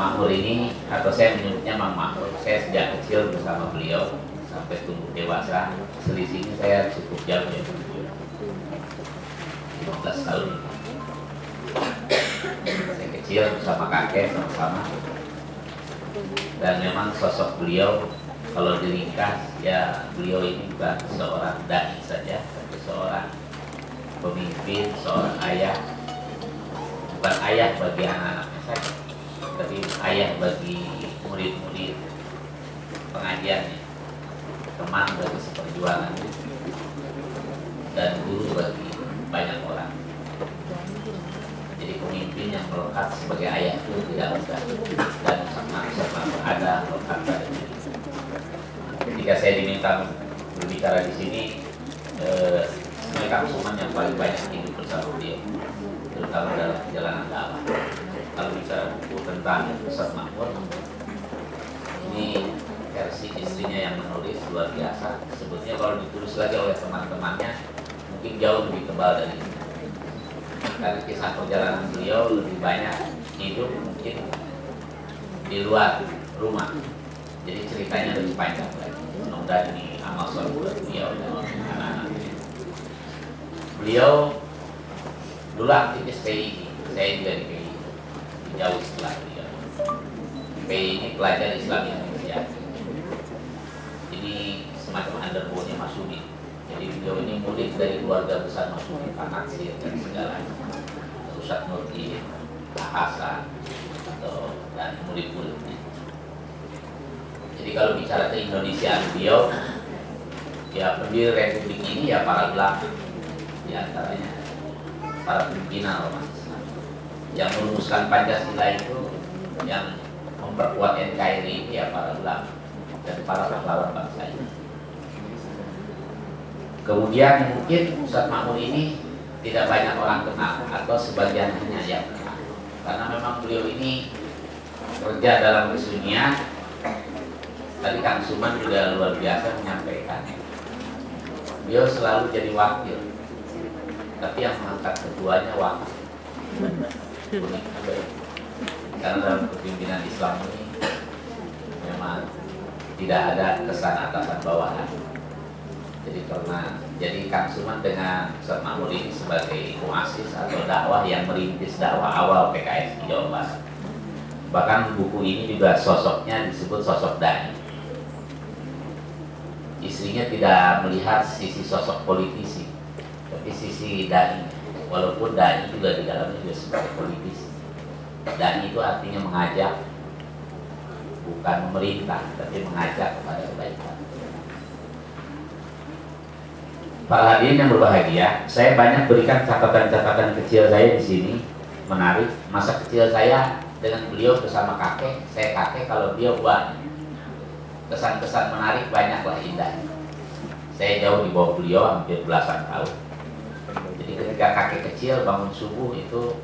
Makmur ini, atau saya menyebutnya Mang Makmur, saya sejak kecil bersama beliau sampai tumbuh dewasa. Selisihnya saya cukup jauh ya, 15 tahun. Saya kecil bersama kakek sama-sama, dan memang sosok beliau kalau diringkas ya, beliau ini bukan seorang dai saja, tapi seorang pemimpin, seorang ayah. Bukan ayah bagi anak-anaknya saja, tapi ayah bagi murid-murid pengajiannya, teman bagi seperjuangan, dan guru bagi banyak orang. Jadi pemimpin yang melekat sebagai ayah itu tidak mudah, dan sama-sama ada melekat pada diri. Ketika saya diminta berbicara di sini, mereka Suman yang paling banyak hidup bersama beliau, terutama dalam perjalanan dakwah. Kalau bicara buku tentang Ustadz Makmur, ini versi istrinya yang menulis, luar biasa. Sebetulnya kalau ditulis lagi oleh teman-temannya mungkin jauh lebih tebal dari ini, karena kisah perjalanan beliau lebih banyak hidup mungkin di luar rumah, jadi ceritanya lebih panjang lagi. Mudah-mudahan ini amal soleh buat beliau dan anak-anaknya. Beliau dulu aktivis PI, saya juga di PI, jauh setelah beliau. PI ini pelajar Islam Indonesia, ini semacam underbone-nya Mas Umi. Jadi beliau ini murid dari keluarga besar Mas Umi, Pak Natsir dan segalanya, Ustadz Nurdin, Pak Hasan, dan murid-muridnya. Jadi kalau bicara keindonesiaan beliau, ya pendiri Republik ini ya para ulama, di antaranya para pimpinan ormas yang merumuskan Pancasila itu, yang memperkuat NKRI ini ya para ulama dan para pahlawan bangsa ini. Kemudian mungkin Ustadz Makmur ini tidak banyak orang kenal, atau sebagian hanya yang kenal, karena memang beliau ini kerja dalam kesunyian. Tadi Kang Suman juga luar biasa menyampaikan, beliau selalu jadi wakil, tapi yang mengangkat ketuanya wakil. Karena dalam kepemimpinan Islam ini memang tidak ada kesan atasan bawahan. Jadi Kang Suman dengan Ustadz Makmur ini sebagai muassis atau dakwah yang merintis dakwah awal PKS di Jawa Barat. Bahkan buku ini juga sosoknya disebut sosok dai. Istrinya tidak melihat sisi sosok politisi, tapi sisi dai. Walaupun dai juga di dalamnya juga sebagai politisi. Dai itu artinya mengajak, bukan memerintah, tapi mengajak kepada kebaikan. Para hadirin yang berbahagia, saya banyak berikan catatan-catatan kecil saya di sini, menarik. Masa kecil saya dengan beliau bersama kakek, saya kakek kalau beliau buat kesan-kesan menarik banyaklah indahnya. Saya jauh di bawah beliau hampir belasan tahun. Jadi ketika kakek kecil bangun subuh itu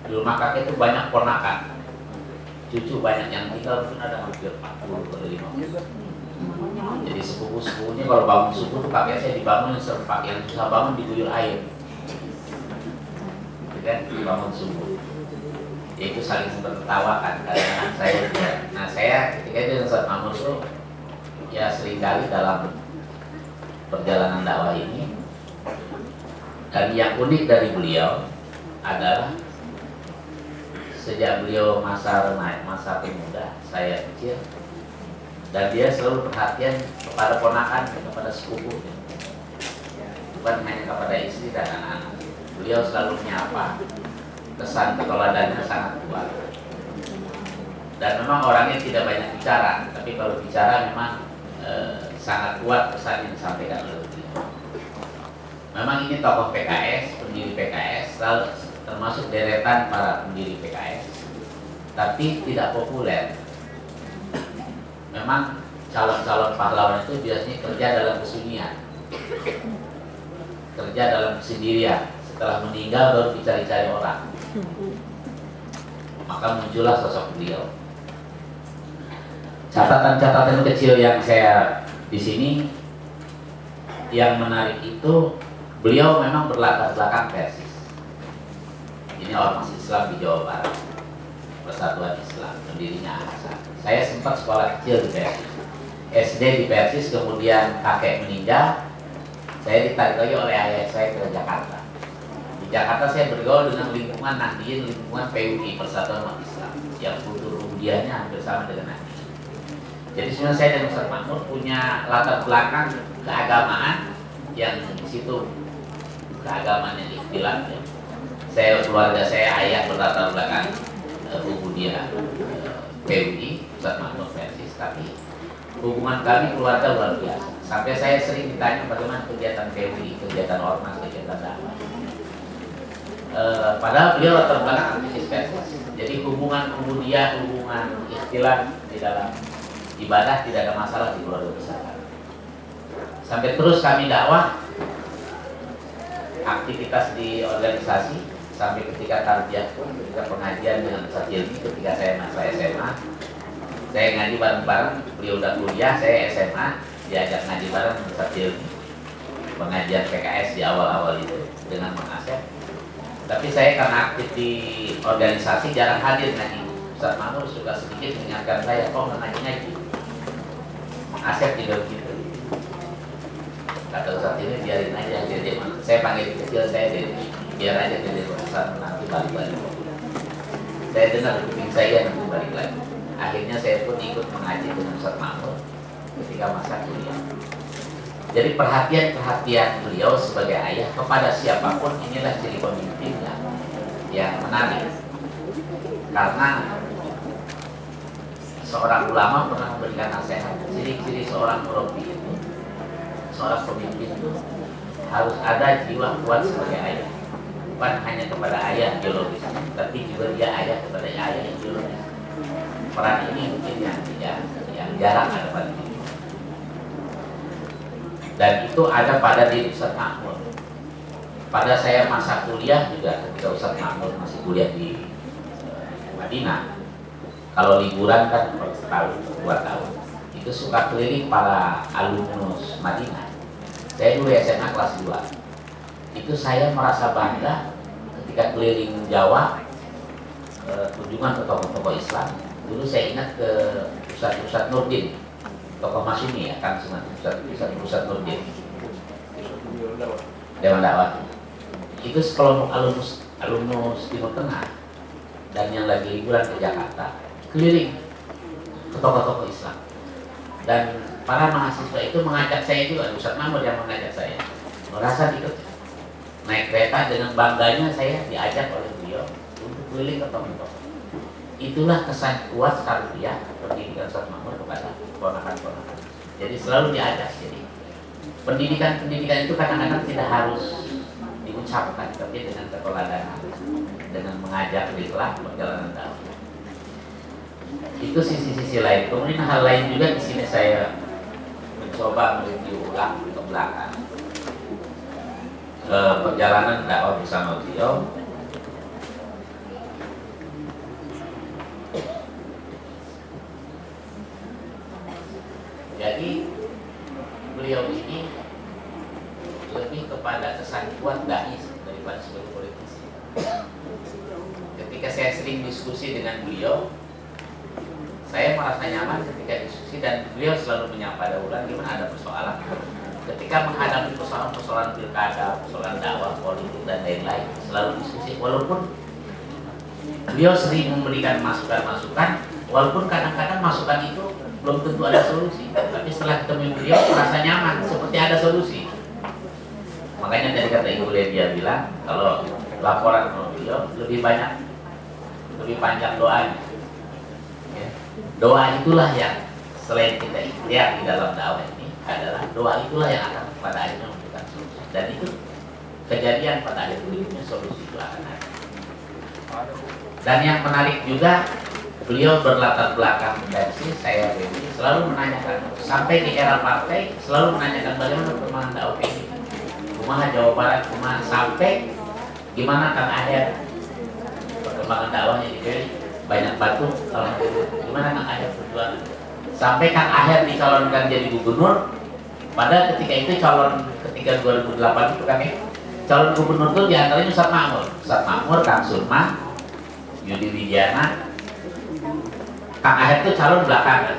di rumah kakek itu banyak ponakan, cucu banyak yang tinggal, mungkin ada hampir 40 atau 50. Jadi sepupu-sepupunya kalau bangun subuh tuh kakek saya dibangun serempak, yang susah bangun diguyur air, gitu kan, dibangun subuh. Yaitu saling menertawakan karena saya juga. Nah saya ketika itu Ustadz Makmur itu ya seringkali dalam perjalanan dakwah ini, dan yang unik dari beliau adalah sejak beliau masa remaja, masa pemuda, saya kecil, dan dia selalu perhatian kepada ponakan, kepada sepupu, bukan hanya kepada istri dan anak-anak. Beliau selalu menyapa, kesan keteladanan sangat kuat. Dan memang orangnya tidak banyak bicara, tapi kalau bicara memang sangat kuat pesan yang disampaikan oleh beliau. Memang ini tokoh PKS, pendiri PKS, termasuk deretan para pendiri PKS, tapi tidak populer. Memang calon-calon pahlawan itu biasanya kerja dalam kesunyian, kerja dalam kesendirian. Setelah meninggal baru dicari-cari orang. Maka muncullah sosok beliau. Catatan-catatan kecil yang saya di sini yang menarik itu, beliau memang berlatar belakang Persis. Ini ormas Islam di Jawa Barat. Persatuan Islam, pendirinya Hasan. Saya sempat sekolah kecil di Persis, SD di Persis, kemudian kakek meninggal, saya ditarik lagi oleh ayah saya ke Jakarta. Di Jakarta saya bergaul dengan lingkungan Nahdien, lingkungan PUI, Persatuan Umat Islam, yang kultur rudiahnya hampir sama dengan Nahdien. Jadi sebenarnya saya dan Ustaz Makmur punya latar belakang keagamaan yang di situ keagamaan yang ikhtilaf ya. Keluarga saya, ayah berlatar belakang Ubudiyah PUI, Ustaz Makmur Persis, tapi hubungan kami keluarga luar biasa. Sampai saya sering ditanya bagaimana kegiatan PUI, kegiatan ormas, kegiatan dakwah. Padahal beliau latar belakang aktivis Persis. Jadi hubungan Ubudiyah, hubungan ikhtilaf di dalam ibadah tidak ada masalah di keluarga besar. Sampai terus kami dakwah, aktivitas di organisasi, sampai ketika tarbiyah, ketika pengajian dengan Ustaz Hilmi, ketika saya masa SMA, saya ngaji bareng-bareng, beliau udah kuliah, saya SMA, diajak ngaji bareng dengan Ustaz Hilmi, pengajian PKS di awal-awal itu dengan Mang Asep. Tapi saya karena aktif di organisasi jarang hadir ngaji. Ustaz Makmur suka sedikit mengingatkan saya, kok nggak ngaji-ngaji. Mang Asep juga begitu. Kata Ustaz ini biarin aja, jadi saya panggil kecil saya jadi biar aja jadi urusan nanti balik-balik. Saya dengar kuping saya nanti balik lagi. Akhirnya saya pun ikut mengaji dengan Ustaz Makmur ketika masa kuliah. Jadi perhatian beliau sebagai ayah kepada siapapun inilah ciri pemimpin yang menarik. Karena seorang ulama pernah memberikan nasihat, ciri-ciri seorang murabbi itu, seorang pemimpin itu harus ada jiwa kuat sebagai ayah. Bukan hanya kepada ayah biologis, tapi juga dia ayah kepada ayah ideologis. Peran ini mungkin yang jarang ada pada diri. Dan itu ada pada diri Ustaz Makmur. Pada saya masa kuliah juga, ketika Ustaz Makmur masih kuliah di Madinah, kalau liburan kan per setahun, 2 tahun, itu suka keliling para alumnus Madinah. Saya dulu SMA kelas 2. Itu saya merasa bangga ketika keliling Jawa, kunjungan ke tokoh-tokoh Islam. Dulu saya ingat ke Ustaz Nurdin, tokoh Masyumi ya, kan Ustaz Nurdin, Dewan Dakwah. Itu sekelompok alumnus Timur Tengah dan yang lagi liburan ke Jakarta, keliling ke tokoh-tokoh Islam. Dan para mahasiswa itu mengajak saya juga, Ustaz Makmur yang mengajak saya. Merasa ikut naik kereta dengan bangganya saya diajak oleh beliau untuk keliling ke tokoh-tokoh. Itulah kesan kuat tarbiyah pendidikan Ustaz Makmur kepada ponakan-ponakan. Jadi selalu diajak. Jadi pendidikan itu kadang-kadang tidak harus diucapkan, tapi dengan keteladanan, dengan mengajak ikhlas perjalanan dakwah. Itu sisi-sisi lain. Kemudian hal lain juga di sini saya mencoba mereview ulang ke belakang perjalanan dakwah bersama beliau. Jadi beliau ini lebih kepada kesan kuat dai daripada sebagai politisi. Ketika saya sering diskusi dengan beliau, saya merasa nyaman ketika diskusi dan beliau selalu menyapa daulan gimana ada persoalan. Ketika menghadapi persoalan pilkada, persoalan dakwah, politik dan lain-lain, selalu diskusi. Walaupun beliau sering memberikan masukan-masukan, walaupun kadang-kadang masukan itu belum tentu ada solusi, tapi setelah ketemu beliau merasa nyaman, seperti ada solusi. Makanya dari kata Ibu Ledia bilang, kalau laporan sama beliau lebih panjang doanya. Ya. Doa itulah yang selain kita ikhtiar di dalam dakwah ini adalah doa itulah yang akan pada akhirnya memberikan solusi. Dan itu kejadian pada akhir berikutnya solusi itu akan ada. Dan yang menarik juga, beliau berlatar belakang Persis, saya Beni, selalu menanyakan sampai di era partai selalu menanyakan bagaimana perkembangan dakwah ini, kumaha Jawa Barat, kumaha sampai gimana Kang Aher perkembangan dakwahnya di Beni, banyak batu, gimana Kang Aher perjuangan sampai Kang Aher dicalonkan jadi gubernur. Pada ketika itu ketika 2008 itu kan ya, calon gubernur itu diantaranya Ustaz Makmur, Kang Surma, Yudi Widiana, Kang Aher itu calon belakangan.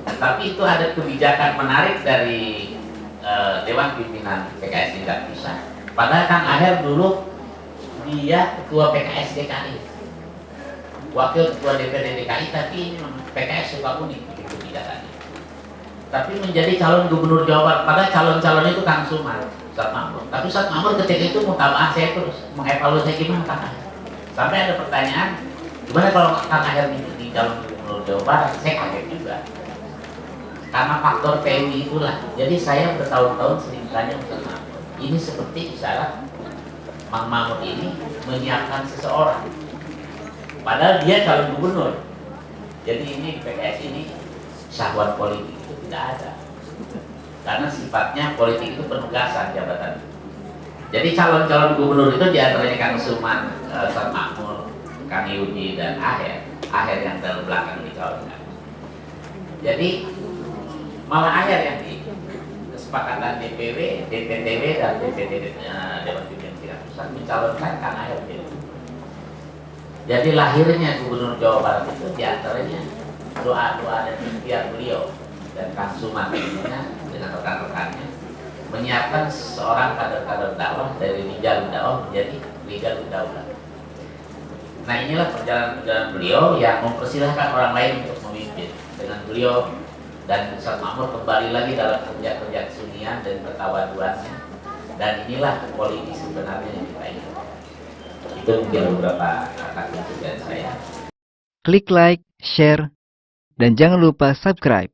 Tapi itu ada kebijakan menarik dari Dewan Pimpinan PKS tidak bisa. Padahal Kang Aher dulu dia ketua PKS DKI, wakil ketua DPD DKI, tapi PKS Sukabumi bikin kebijakan. Tapi menjadi calon gubernur Jawa Barat, padahal calon-calon itu Kang Suman, Ustadz Makmur. Tapi Ustadz Makmur ketika itu mutaba'ah saya terus mengevaluasi gimana Kang Aher. Sampai ada pertanyaan, gimana kalau Kang Aher di calon gubernur Jawa Barat? Saya kaget juga. Karena faktor PMI itulah. Jadi saya bertahun-tahun sering tanya Ustadz Makmur, ini seperti isyarat Mang Mahmud ini menyiapkan seseorang. Padahal dia calon gubernur. Jadi ini PKS ini syahwat politik itu tidak ada. Karena sifatnya politik itu penugasan jabatan. Jadi calon-calon gubernur itu diantaranya Kang Suman, Ustadz Makmur, Kang Yudi dan Aher. Aher yang terbelakang dicalonkan. Jadi malah Aher yang di kesepakatan DPW, DPTW dan DPD Dewan Pimpinan Tingkat Pusat mencalonkan Kang Aher. Jadi lahirnya Gubernur Jawa Barat itu diantaranya doa-doa dan ikhtiar beliau dan Kang Suman dengan rekan-rekannya menyiapkan seorang kader-kader dakwah dari rijal dakwah menjadi rijal daulah. Nah inilah perjalanan beliau yang mempersilahkan orang lain untuk memimpin. Dengan beliau dan Ustadz Makmur kembali lagi dalam kerja-kerja kesenian dan ketawaduannya. Dan inilah politik sebenarnya yang kita inginkan. Itu mungkin beberapa kata kunci dari saya. Klik like, share, dan jangan lupa subscribe.